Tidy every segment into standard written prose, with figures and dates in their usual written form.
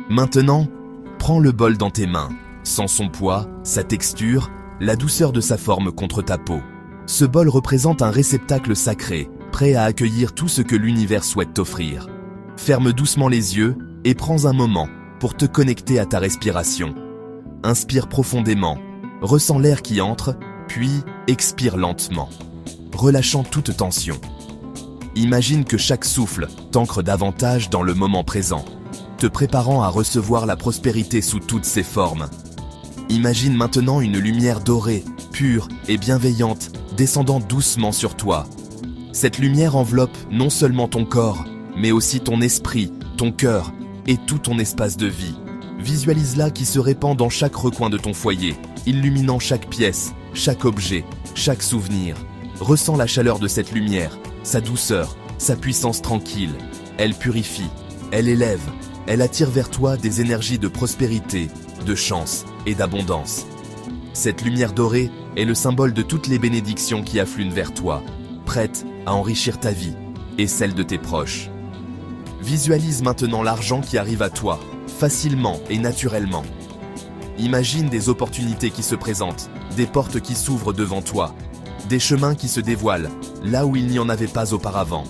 Maintenant, prends le bol dans tes mains. Sens son poids, sa texture, la douceur de sa forme contre ta peau. Ce bol représente un réceptacle sacré, prêt à accueillir tout ce que l'univers souhaite t'offrir. Ferme doucement les yeux et prends un moment pour te connecter à ta respiration. Inspire profondément, ressens l'air qui entre, puis expire lentement, relâchant toute tension. Imagine que chaque souffle t'ancre davantage dans le moment présent, te préparant à recevoir la prospérité sous toutes ses formes. Imagine maintenant une lumière dorée, pure et bienveillante, descendant doucement sur toi. Cette lumière enveloppe non seulement ton corps, mais aussi ton esprit, ton cœur et tout ton espace de vie. Visualise-la qui se répand dans chaque recoin de ton foyer, illuminant chaque pièce, chaque objet, chaque souvenir. Ressens la chaleur de cette lumière, sa douceur, sa puissance tranquille. Elle purifie, elle élève, elle attire vers toi des énergies de prospérité, de chance et d'abondance. Cette lumière dorée est le symbole de toutes les bénédictions qui affluent vers toi, prêtes à enrichir ta vie et celle de tes proches. Visualise maintenant l'argent qui arrive à toi, facilement et naturellement. Imagine des opportunités qui se présentent, des portes qui s'ouvrent devant toi, des chemins qui se dévoilent, là où il n'y en avait pas auparavant.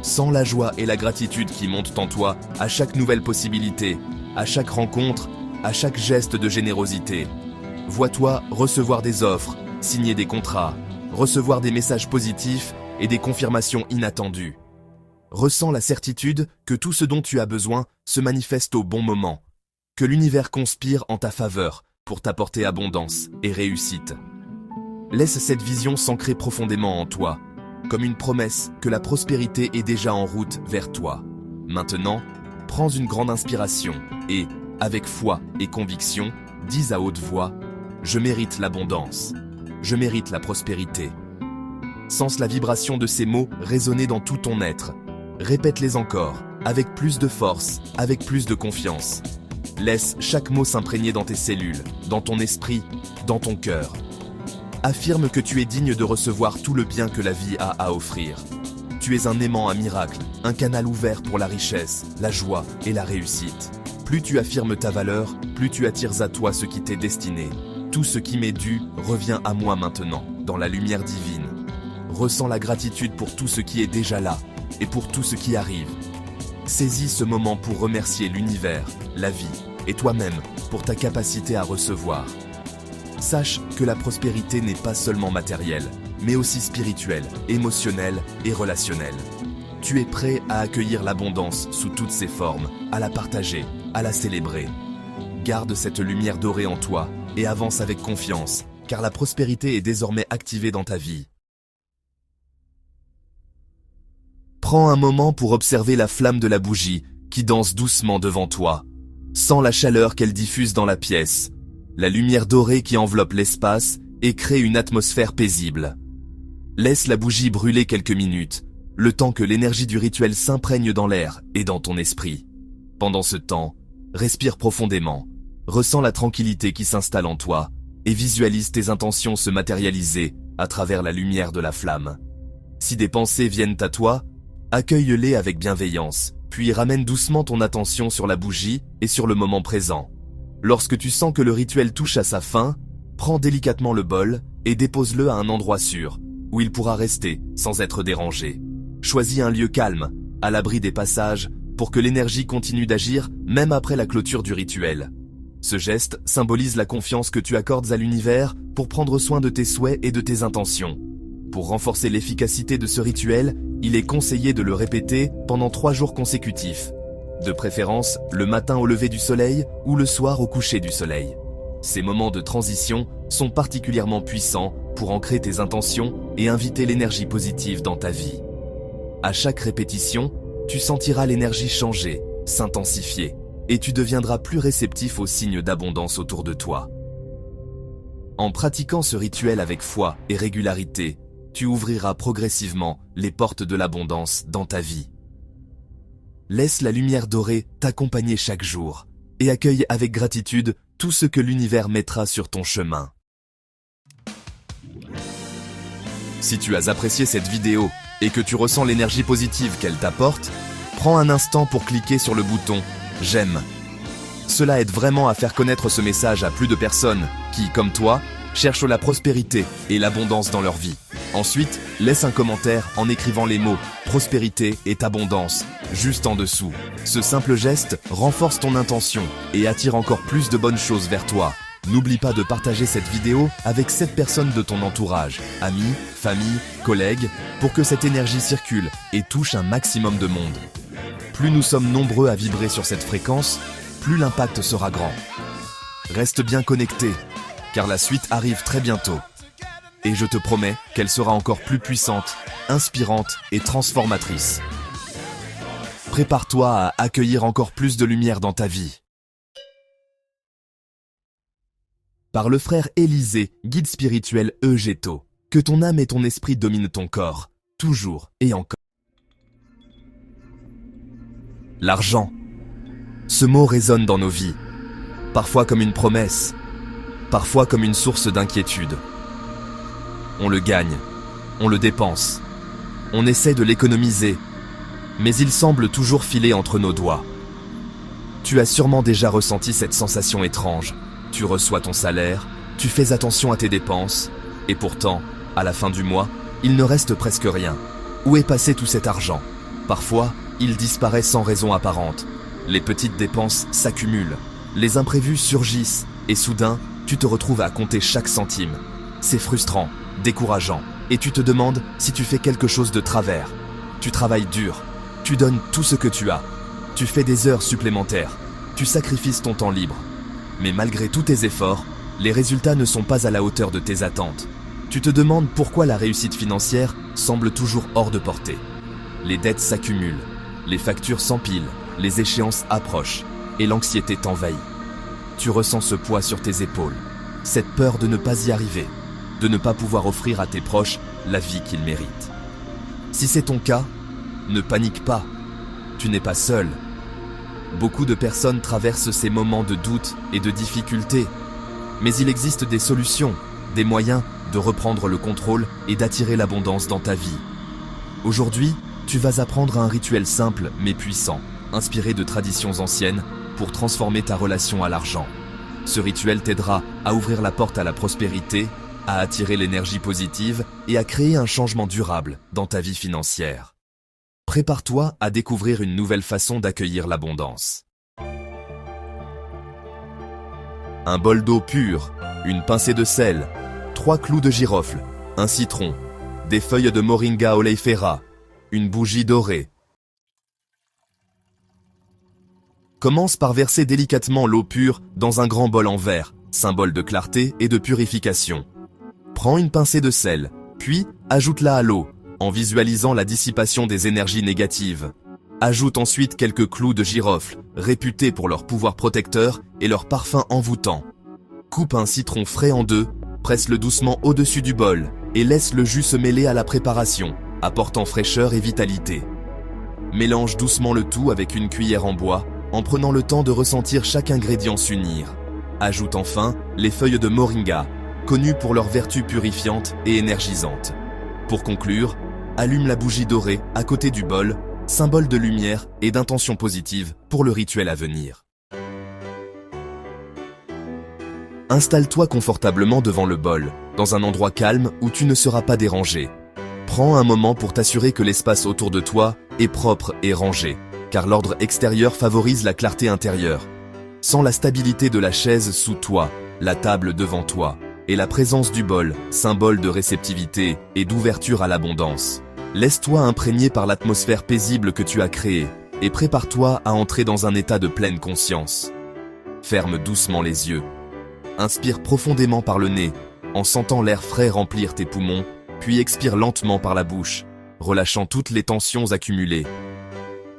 Sens la joie et la gratitude qui montent en toi à chaque nouvelle possibilité, à chaque rencontre, à chaque geste de générosité. Vois-toi recevoir des offres, signer des contrats, recevoir des messages positifs et des confirmations inattendues. Ressens la certitude que tout ce dont tu as besoin se manifeste au bon moment, que l'univers conspire en ta faveur pour t'apporter abondance et réussite. Laisse cette vision s'ancrer profondément en toi, comme une promesse que la prospérité est déjà en route vers toi. Maintenant, prends une grande inspiration et, avec foi et conviction, dis à haute voix « Je mérite l'abondance, je mérite la prospérité ». Sens la vibration de ces mots résonner dans tout ton être. Répète-les encore, avec plus de force, avec plus de confiance. Laisse chaque mot s'imprégner dans tes cellules, dans ton esprit, dans ton cœur. Affirme que tu es digne de recevoir tout le bien que la vie a à offrir. Tu es un aimant à miracle, un canal ouvert pour la richesse, la joie et la réussite. Plus tu affirmes ta valeur, plus tu attires à toi ce qui t'est destiné. Tout ce qui m'est dû revient à moi maintenant, dans la lumière divine. Ressens la gratitude pour tout ce qui est déjà là et pour tout ce qui arrive. Saisis ce moment pour remercier l'univers, la vie et toi-même pour ta capacité à recevoir. Sache que la prospérité n'est pas seulement matérielle, mais aussi spirituelle, émotionnelle et relationnelle. Tu es prêt à accueillir l'abondance sous toutes ses formes, à la partager, à la célébrer. Garde cette lumière dorée en toi et avance avec confiance, car la prospérité est désormais activée dans ta vie. Prends un moment pour observer la flamme de la bougie qui danse doucement devant toi. Sens la chaleur qu'elle diffuse dans la pièce, la lumière dorée qui enveloppe l'espace et crée une atmosphère paisible. Laisse la bougie brûler quelques minutes, le temps que l'énergie du rituel s'imprègne dans l'air et dans ton esprit. Pendant ce temps, respire profondément, ressens la tranquillité qui s'installe en toi et visualise tes intentions se matérialiser à travers la lumière de la flamme. Si des pensées viennent à toi, accueille-les avec bienveillance, puis ramène doucement ton attention sur la bougie et sur le moment présent. Lorsque tu sens que le rituel touche à sa fin, prends délicatement le bol et dépose-le à un endroit sûr, où il pourra rester sans être dérangé. Choisis un lieu calme, à l'abri des passages, pour que l'énergie continue d'agir même après la clôture du rituel. Ce geste symbolise la confiance que tu accordes à l'univers pour prendre soin de tes souhaits et de tes intentions. Pour renforcer l'efficacité de ce rituel, il est conseillé de le répéter pendant 3 jours consécutifs. De préférence, le matin au lever du soleil ou le soir au coucher du soleil. Ces moments de transition sont particulièrement puissants pour ancrer tes intentions et inviter l'énergie positive dans ta vie. À chaque répétition, tu sentiras l'énergie changer, s'intensifier, et tu deviendras plus réceptif aux signes d'abondance autour de toi. En pratiquant ce rituel avec foi et régularité, tu ouvriras progressivement les portes de l'abondance dans ta vie. Laisse la lumière dorée t'accompagner chaque jour et accueille avec gratitude tout ce que l'univers mettra sur ton chemin. Si tu as apprécié cette vidéo et que tu ressens l'énergie positive qu'elle t'apporte, prends un instant pour cliquer sur le bouton « J'aime » cela aide vraiment à faire connaître ce message à plus de personnes qui, comme toi, cherchent la prospérité et l'abondance dans leur vie. Ensuite, laisse un commentaire en écrivant les mots « prospérité » et « abondance » juste en dessous. Ce simple geste renforce ton intention et attire encore plus de bonnes choses vers toi. N'oublie pas de partager cette vidéo avec 7 personnes de ton entourage, amis, famille, collègues, pour que cette énergie circule et touche un maximum de monde. Plus nous sommes nombreux à vibrer sur cette fréquence, plus l'impact sera grand. Reste bien connecté, car la suite arrive très bientôt. Et je te promets qu'elle sera encore plus puissante, inspirante et transformatrice. Prépare-toi à accueillir encore plus de lumière dans ta vie. Par le frère Élisée, guide spirituel Eugéto, que ton âme et ton esprit dominent ton corps, toujours et encore. L'argent. Ce mot résonne dans nos vies, parfois comme une promesse, parfois comme une source d'inquiétude. On le gagne, on le dépense, on essaie de l'économiser, mais il semble toujours filer entre nos doigts. Tu as sûrement déjà ressenti cette sensation étrange. Tu reçois ton salaire, tu fais attention à tes dépenses, et pourtant, à la fin du mois, il ne reste presque rien. Où est passé tout cet argent? Parfois, il disparaît sans raison apparente. Les petites dépenses s'accumulent, les imprévus surgissent, et soudain, tu te retrouves à compter chaque centime. C'est frustrant, décourageant, et tu te demandes si tu fais quelque chose de travers. Tu travailles dur, tu donnes tout ce que tu as, tu fais des heures supplémentaires, tu sacrifies ton temps libre. Mais malgré tous tes efforts, les résultats ne sont pas à la hauteur de tes attentes. Tu te demandes pourquoi la réussite financière semble toujours hors de portée. Les dettes s'accumulent, les factures s'empilent, les échéances approchent, et l'anxiété t'envahit. Tu ressens ce poids sur tes épaules, cette peur de ne pas y arriver, de ne pas pouvoir offrir à tes proches la vie qu'ils méritent. Si c'est ton cas, ne panique pas, tu n'es pas seul. Beaucoup de personnes traversent ces moments de doute et de difficulté, mais il existe des solutions, des moyens de reprendre le contrôle et d'attirer l'abondance dans ta vie. Aujourd'hui, tu vas apprendre un rituel simple mais puissant, inspiré de traditions anciennes, pour transformer ta relation à l'argent. Ce rituel t'aidera à ouvrir la porte à la prospérité, à attirer l'énergie positive et à créer un changement durable dans ta vie financière. Prépare-toi à découvrir une nouvelle façon d'accueillir l'abondance. Un bol d'eau pure, une pincée de sel, 3 clous de girofle, un citron, des feuilles de moringa oleifera, une bougie dorée. Commence par verser délicatement l'eau pure dans un grand bol en verre, symbole de clarté et de purification. Prends une pincée de sel, puis ajoute-la à l'eau, en visualisant la dissipation des énergies négatives. Ajoute ensuite quelques clous de girofle, réputés pour leur pouvoir protecteur et leur parfum envoûtant. Coupe un citron frais en 2, presse-le doucement au-dessus du bol et laisse le jus se mêler à la préparation, apportant fraîcheur et vitalité. Mélange doucement le tout avec une cuillère en bois, en prenant le temps de ressentir chaque ingrédient s'unir. Ajoute enfin les feuilles de moringa, connues pour leurs vertus purifiantes et énergisantes. Pour conclure, allume la bougie dorée à côté du bol, symbole de lumière et d'intention positive pour le rituel à venir. Installe-toi confortablement devant le bol, dans un endroit calme où tu ne seras pas dérangé. Prends un moment pour t'assurer que l'espace autour de toi est propre et rangé, car l'ordre extérieur favorise la clarté intérieure. Sans la stabilité de la chaise sous toi, la table devant toi, et la présence du bol, symbole de réceptivité et d'ouverture à l'abondance. Laisse-toi imprégner par l'atmosphère paisible que tu as créée et prépare-toi à entrer dans un état de pleine conscience. Ferme doucement les yeux. Inspire profondément par le nez, en sentant l'air frais remplir tes poumons, puis expire lentement par la bouche, relâchant toutes les tensions accumulées.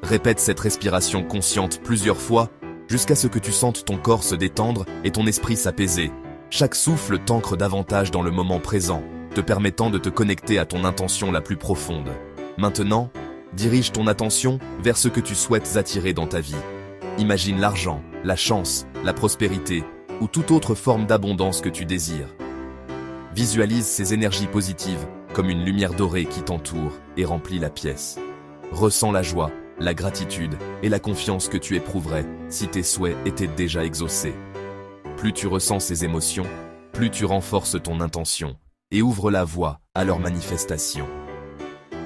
Répète cette respiration consciente plusieurs fois, jusqu'à ce que tu sentes ton corps se détendre et ton esprit s'apaiser. Chaque souffle t'ancre davantage dans le moment présent, te permettant de te connecter à ton intention la plus profonde. Maintenant, dirige ton attention vers ce que tu souhaites attirer dans ta vie. Imagine l'argent, la chance, la prospérité ou toute autre forme d'abondance que tu désires. Visualise ces énergies positives comme une lumière dorée qui t'entoure et remplit la pièce. Ressens la joie, la gratitude et la confiance que tu éprouverais si tes souhaits étaient déjà exaucés. Plus tu ressens ces émotions, plus tu renforces ton intention et ouvres la voie à leur manifestation.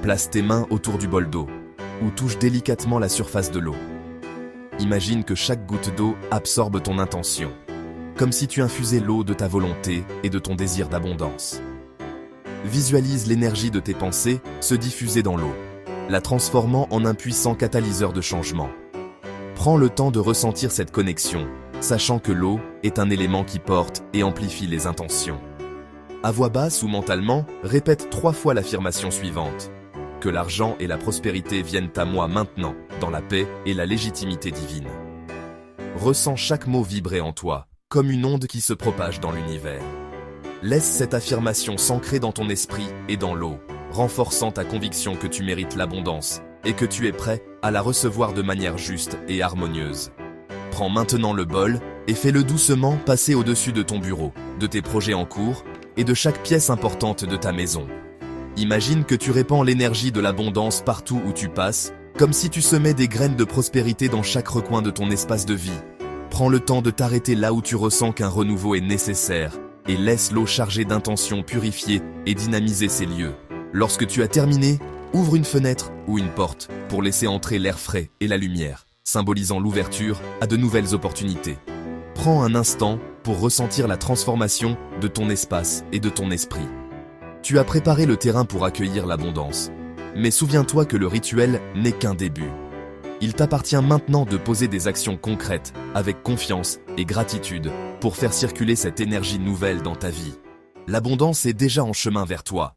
Place tes mains autour du bol d'eau ou touche délicatement la surface de l'eau. Imagine que chaque goutte d'eau absorbe ton intention, comme si tu infusais l'eau de ta volonté et de ton désir d'abondance. Visualise l'énergie de tes pensées se diffuser dans l'eau, la transformant en un puissant catalyseur de changement. Prends le temps de ressentir cette connexion, sachant que l'eau est un élément qui porte et amplifie les intentions. À voix basse ou mentalement, répète 3 fois l'affirmation suivante. Que l'argent et la prospérité viennent à moi maintenant, dans la paix et la légitimité divine. Ressens chaque mot vibrer en toi, comme une onde qui se propage dans l'univers. Laisse cette affirmation s'ancrer dans ton esprit et dans l'eau, renforçant ta conviction que tu mérites l'abondance et que tu es prêt à la recevoir de manière juste et harmonieuse. Prends maintenant le bol et fais-le doucement passer au-dessus de ton bureau, de tes projets en cours et de chaque pièce importante de ta maison. Imagine que tu répands l'énergie de l'abondance partout où tu passes, comme si tu semais des graines de prospérité dans chaque recoin de ton espace de vie. Prends le temps de t'arrêter là où tu ressens qu'un renouveau est nécessaire et laisse l'eau chargée d'intentions purifier et dynamiser ces lieux. Lorsque tu as terminé, ouvre une fenêtre ou une porte pour laisser entrer l'air frais et la lumière, symbolisant l'ouverture à de nouvelles opportunités. Prends un instant pour ressentir la transformation de ton espace et de ton esprit. Tu as préparé le terrain pour accueillir l'abondance, mais souviens-toi que le rituel n'est qu'un début. Il t'appartient maintenant de poser des actions concrètes, avec confiance et gratitude, pour faire circuler cette énergie nouvelle dans ta vie. L'abondance est déjà en chemin vers toi,